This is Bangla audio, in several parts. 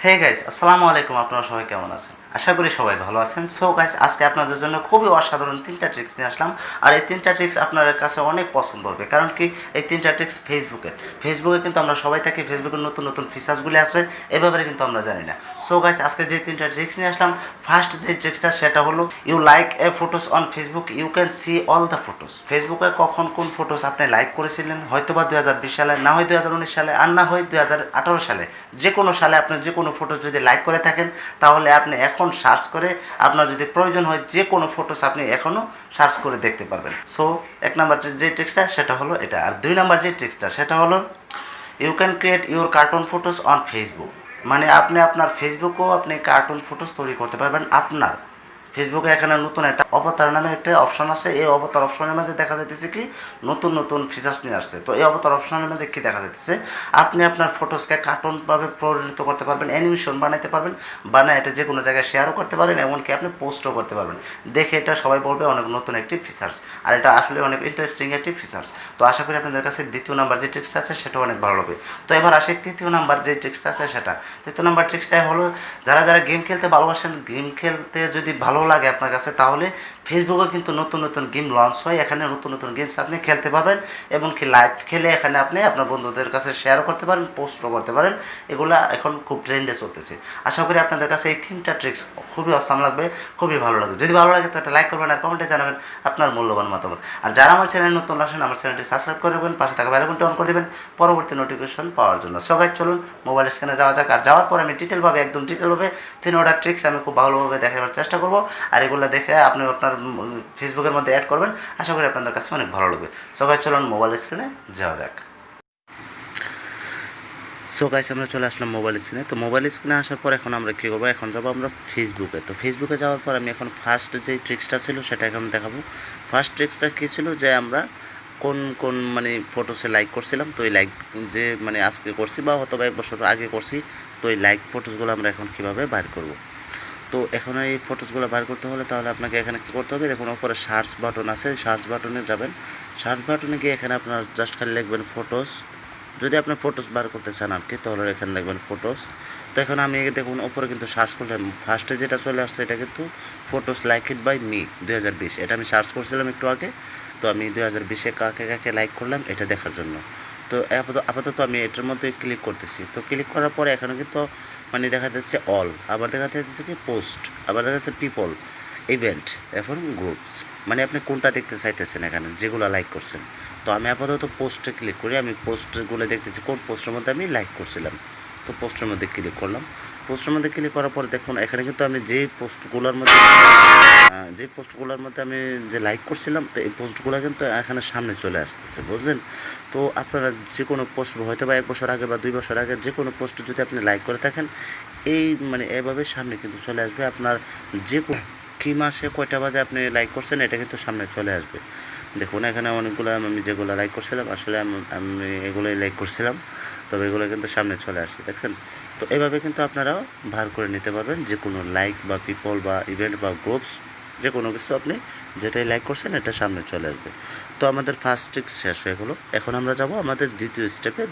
হে গাইস, আসসালামু আলাইকুম। আপনারা সবাই কেমন আছেন? আশা করি সবাই ভালো আছেন। সো গাইস, আজকে আপনাদের জন্য খুবই অসাধারণ 3টা ট্রিক্স নিয়ে আসলাম। আর এই 3টা ট্রিক্স আপনাদের কাছে অনেক পছন্দ হবে, কারণ কি এই 3টা ট্রিক্স ফেসবুকে কিন্তু আমরা সবাই থাকি। ফেসবুকের নতুন নতুন ফিচার্সগুলি আছে, এ ব্যাপারে কিন্তু আমরা জানি না। সো গাইস, আজকে যে 3টা ট্রিক্স নিয়ে আসলাম, ফার্স্ট যে ট্রিক্সটা সেটা হলো you like a photos on Facebook, you can see all the photos. ফেসবুকে কখন কোন ফটোস আপনি লাইক করেছিলেন, হয়তো বা 2020 সালে, না হয় 2019 সালে, আর না হয় 2018 সালে, যে কোনো সালে আপনি যে কোনো ফটো যদি লাইক করে থাকেন, তাহলে আপনি এখন সার্চ করে আপনার যদি প্রয়োজন হয় যে কোনো ফটোস আপনি এখনও সার্চ করে দেখতে পারবেন। সো এক নাম্বার যে ট্রিক্সটা সেটা হলো এটা। আর 2 নাম্বার যে ট্রিক্সটা সেটা হলো you can create your cartoon photos on Facebook. মানে আপনি আপনার ফেসবুকেও আপনি কার্টুন ফটোস তৈরি করতে পারবেন। আপনার ফেসবুকে এখানে নতুন একটা অবতার নামে একটা অপশন আছে। এই অবতার অপশনের মাঝে দেখা যাইতেছে কি নতুন নতুন ফিচার্স নিয়ে আসছে। তো এই অবতার অপশনের মাঝে কি দেখা যাইতেছে, আপনি আপনার ফটোসকে কার্টুনভাবে পরিণত করতে পারবেন, অ্যানিমেশন বানাইতে পারবেন, বানায় এটা যে কোনো জায়গায় শেয়ারও করতে পারেন, এমনকি আপনি পোস্টও করতে পারবেন। দেখে এটা সবাই বলবে অনেক নতুন একটি ফিচার্স, আর এটা আসলে অনেক ইন্টারেস্টিং একটি ফিচার্স। তো আশা করি আপনাদের কাছে 2য় নাম্বার যে ট্রিক্সটা আছে সেটা অনেক ভালো লাগবে। তো এবার আসে 3য় নাম্বার যে ট্রিক্সটা আছে সেটা। 3য় নাম্বার ট্রিক্সটা হলো যারা যারা গেম খেলতে ভালোবাসেন, গেম খেলতে যদি ভালো লাগে আপনার কাছে, তাহলে ফেসবুকে কিন্তু নতুন নতুন গেম লঞ্চ হয়। এখানে নতুন নতুন গেমস আপনি খেলতে পারবেন, এবং কি লাইভ খেলে এখানে আপনি আপনার বন্ধুদের কাছে শেয়ারও করতে পারেন, পোস্টও করতে পারেন। এগুলা এখন খুব ট্রেন্ডে চলতেছে। আশা করি আপনাদের কাছে এই 3টা ট্রিক্স খুবই অসাম লাগবে, খুবই ভালো লাগবে। যদি ভালো লাগে তো একটা লাইক করবেন, আর কমেন্টে জানাবেন আপনার মূল্যবান মতামত। আর যারা আমার চ্যানেলে নতুন আসেন, আমার চ্যানেলটি সাবস্ক্রাইব করে দেবেন, পাশে থাকা বেল আইকনটি অন করে দেবেন পরবর্তী নোটিফিকেশন পাওয়ার জন্য। সো গাইস, চলুন মোবাইল স্ক্রিনে যাওয়া যাক। আর যাওয়ার পর আমি একদম ডিটেলভাবে 3টা ট্রিক্স আমি খুব ভালোভাবে দেখাবার চেষ্টা করব। আর এগুলো দেখে আপনি আপনার ফেসবুকের মধ্যে অ্যাড করবেন। আশা করি আপনাদের কাছে অনেক ভালো লাগবে। সো গাইস, চলুন মোবাইল স্ক্রিনে যাওয়া যাক। সো গাইস, আমরা চলে আসলাম মোবাইল স্ক্রিনে। তো মোবাইল স্ক্রিনে আসার পর এখন আমরা কী করবো, এখন যাবো আমরা ফেসবুকে। তো ফেসবুকে যাওয়ার পর আমি এখন ফার্স্ট যে ট্রিক্সটা ছিল সেটা এখন দেখাবো। ফার্স্ট ট্রিক্সটা কী ছিল, যে আমরা কোন কোন মানে ফটোসে লাইক করছিলাম, তো এই লাইক যে মানে আজকে করছি বা অথবা 1 বছর আগে করছি, তো এই লাইক ফটোসগুলো আমরা এখন কীভাবে বার করব। তো এখন এই ফটোসগুলো বার করতে হলে তাহলে আপনাকে এখানে কী করতে হবে, দেখুন ওপরে সার্চ বাটন আছে, সার্চ বাটনে যাবেন। সার্চ বাটনে গিয়ে এখানে আপনার জাস্ট খালি লিখবেন ফটোস। যদি আপনি ফটোস বার করতে চান আর কি, তাহলে এখানে দেখবেন ফটোস। তো এখন আমি দেখুন ওপরে কিন্তু সার্চ করলাম, ফার্স্টে যেটা চলে আসছে এটা কিন্তু ফটোস লাইকড বাই মি 2020। এটা আমি সার্চ করছিলাম একটু আগে। তো আমি 2020-এ কাকে কাকে লাইক করলাম এটা দেখার জন্য। তো আপাতত আমি এটার মধ্যে ক্লিক করতেছি। তো ক্লিক করার পরে এখানে কিন্তু মানে দেখা যাচ্ছে অল, আবার দেখা যাচ্ছে কি পোস্ট, আবার দেখা যাচ্ছে পিপল, ইভেন্ট, এখন গ্রুপস। মানে আপনি কোনটা দেখতে চাইতেছেন এখানে যেগুলো লাইক করছেন। তো আমি আপাতত পোস্টে ক্লিক করি। আমি পোস্টগুলো দেখতেছি কোন পোস্টের মধ্যে আমি লাইক করছিলাম। তো পোস্টের মধ্যে ক্লিক করলাম। পোস্টের মধ্যে ক্লিক করার পর দেখুন এখানে কিন্তু আমি যে পোস্টগুলোর মধ্যে আমি যে লাইক করছিলাম, তো এই পোস্টগুলো কিন্তু এখানে সামনে চলে আসতেছে, বুঝলেন। তো আপনারা যে কোনো পোস্ট হয়তো বা 1 বছর আগে বা 2 বছর আগে যে কোনো পোস্ট যদি আপনি লাইক করে থাকেন, এই মানে এভাবে সামনে কিন্তু চলে আসবে। আপনার যে কী মাসে কয়টা বাজে আপনি লাইক করছেন এটা কিন্তু সামনে চলে আসবে। দেখুন এখানে অনেকগুলো আমি যেগুলো লাইক করছিলাম, আসলে আমি এগুলোই লাইক করছিলাম, তবে এগুলো কিন্তু সামনে চলে আসছে, দেখছেন। তো এভাবে কিন্তু আপনারাও বার করে নিতে পারবেন যে কোনো লাইক বা পিপল বা ইভেন্ট বা গ্রুপস, যে কোনো কিছু আপনি যেটাই লাইক করছেন এটা সামনে চলে আসবে। তো আমাদের ফার্স্ট ট্রিক্স শেষ হয়ে গেলো। এখন আমরা যাব আমাদের দ্বিতীয় স্টেপে।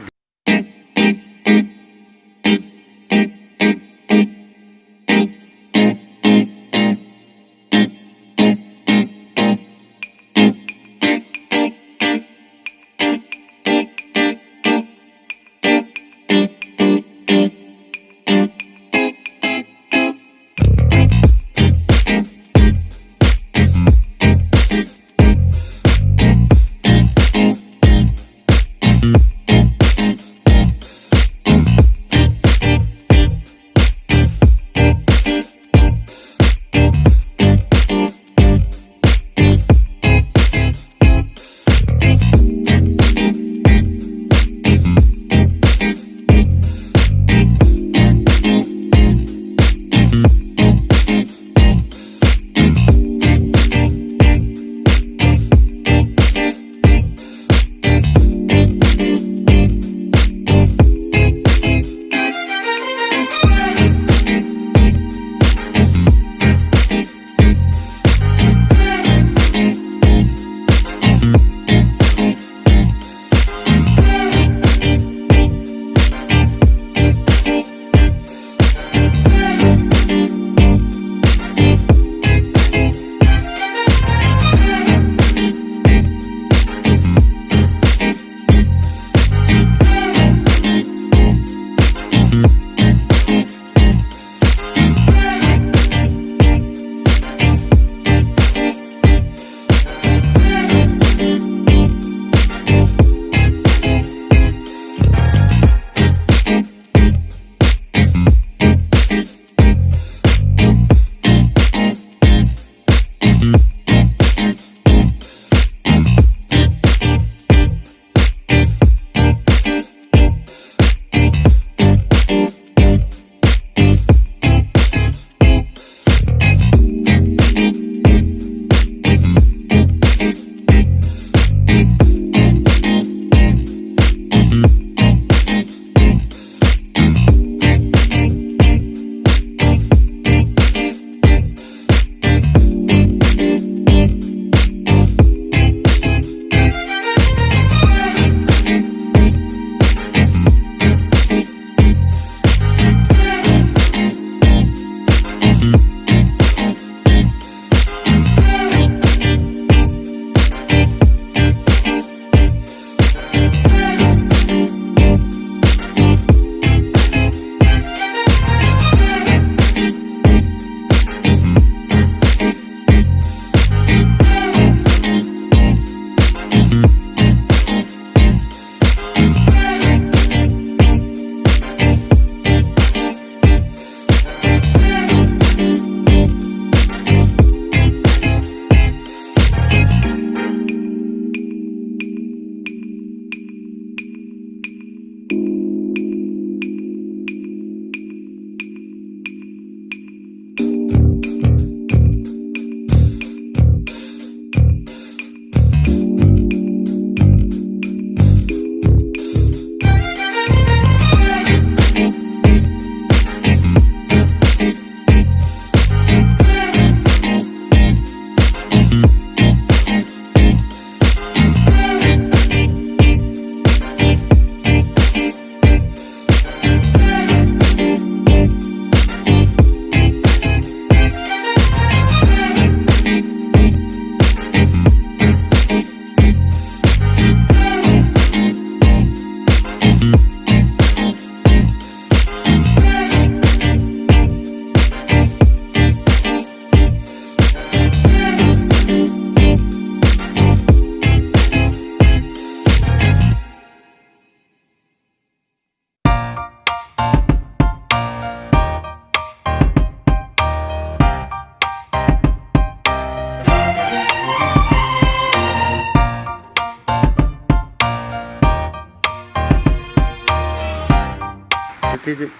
তৃতীয়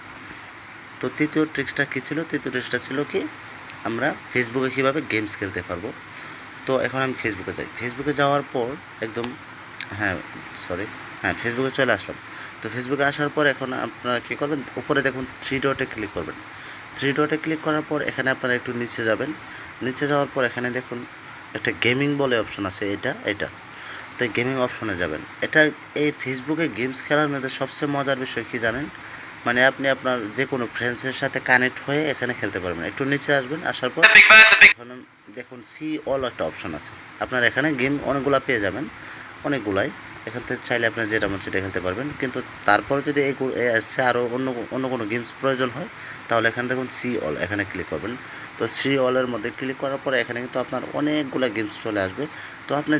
তৃতীয় ট্রিক্সটা কী ছিল? তৃতীয় ট্রিক্সটা ছিল কি, আমরা ফেসবুকে কীভাবে গেমস খেলতে পারবো। তো এখন আমি ফেসবুকে যাই। ফেসবুকে যাওয়ার পর একদম ফেসবুকে চলে আসলাম। তো ফেসবুকে আসার পর এখন আপনারা কী করবেন, উপরে দেখুন 3 ডটে ক্লিক করবেন। 3 ডটে ক্লিক করার পর এখানে আপনারা একটু নিচে যাবেন। নিচে যাওয়ার পর এখানে দেখুন একটা গেমিং বলে অপশন আছে, এটা। তো এই গেমিং অপশনে যাবেন। এই ফেসবুকে গেমস খেলার মধ্যে সবচেয়ে মজার বিষয় কী জানেন? মানে আপনি আপনার যে কোনো ফ্রেন্ডসের সাথে কানেক্ট হয়ে এখানে খেলতে পারবেন। একটু নিচে আসবেন, আসার পর এখন দেখুন সি অল একটা অপশন আছে। আপনার এখানে গেম অনেকগুলা পেয়ে যাবেন, অনেকগুলাই। এখান থেকে চাইলে আপনার যেটা মন সেটা খেলতে পারবেন। কিন্তু তারপরে যদি আরও অন্য কোনো গেমস প্রয়োজন হয়, তাহলে এখানে দেখুন সি অল, এখানে ক্লিক করবেন। তো সি অলের মধ্যে ক্লিক করার পরে এখানে কিন্তু আপনার অনেকগুলো গেমস চলে আসবে। তো আপনার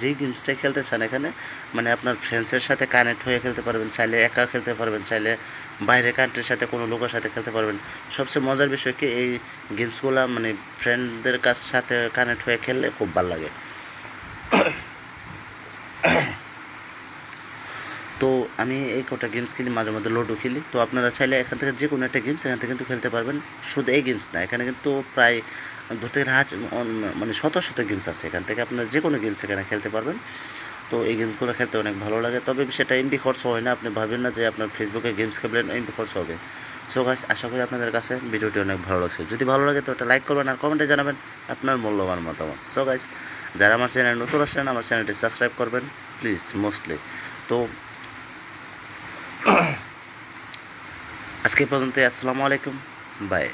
যেই গেমসটাই খেলতে চান এখানে, মানে আপনার ফ্রেন্ডসের সাথে কানেক্ট হয়ে খেলতে পারবেন, চাইলে একা খেলতে পারবেন, চাইলে বাইরের কান্ট্রির সাথে কোনো লোকের সাথে খেলতে পারবেন। সবচেয়ে মজার বিষয় কি, এই গেমসগুলো মানে ফ্রেন্ডদের সাথে কানেক্ট হয়ে খেললে খুব ভালো লাগে। তো আমি এই কটা গেমস খেলি, মাঝে মধ্যে লুডো খেলি। তো আপনারা চাইলে এখান থেকে যে কোনো একটা গেমস এখান থেকে কিন্তু খেলতে পারবেন। শুধু এই গেমস না, এখানে কিন্তু প্রায় ধরতে গেলে মানে শত গেমস আছে। এখান থেকে আপনারা যে কোনো গেমস এখানে খেলতে পারবেন। তো এই গেমসগুলো খেলতে অনেক ভালো লাগে। তবে সেটা এমবি খরচ হয় না। আপনি ভাবেন না যে আপনার ফেসবুকে গেমস খেলবেন এমবি খরচ হবে। সো গাইস, আশা করি আপনাদের কাছে ভিডিওটি অনেক ভালো লাগছে। যদি ভালো লাগে তো একটা লাইক করবেন আর কমেন্টে জানাবেন আপনার মূল্যবান মতামত। সো গাইস, যারা আমার চ্যানেল নতুন আসেন, আমার চ্যানেলটি সাবস্ক্রাইব করবেন প্লিজ, মোস্টলি। তো আজকে পর্যন্ত, আসসালামু আলাইকুম, বাই।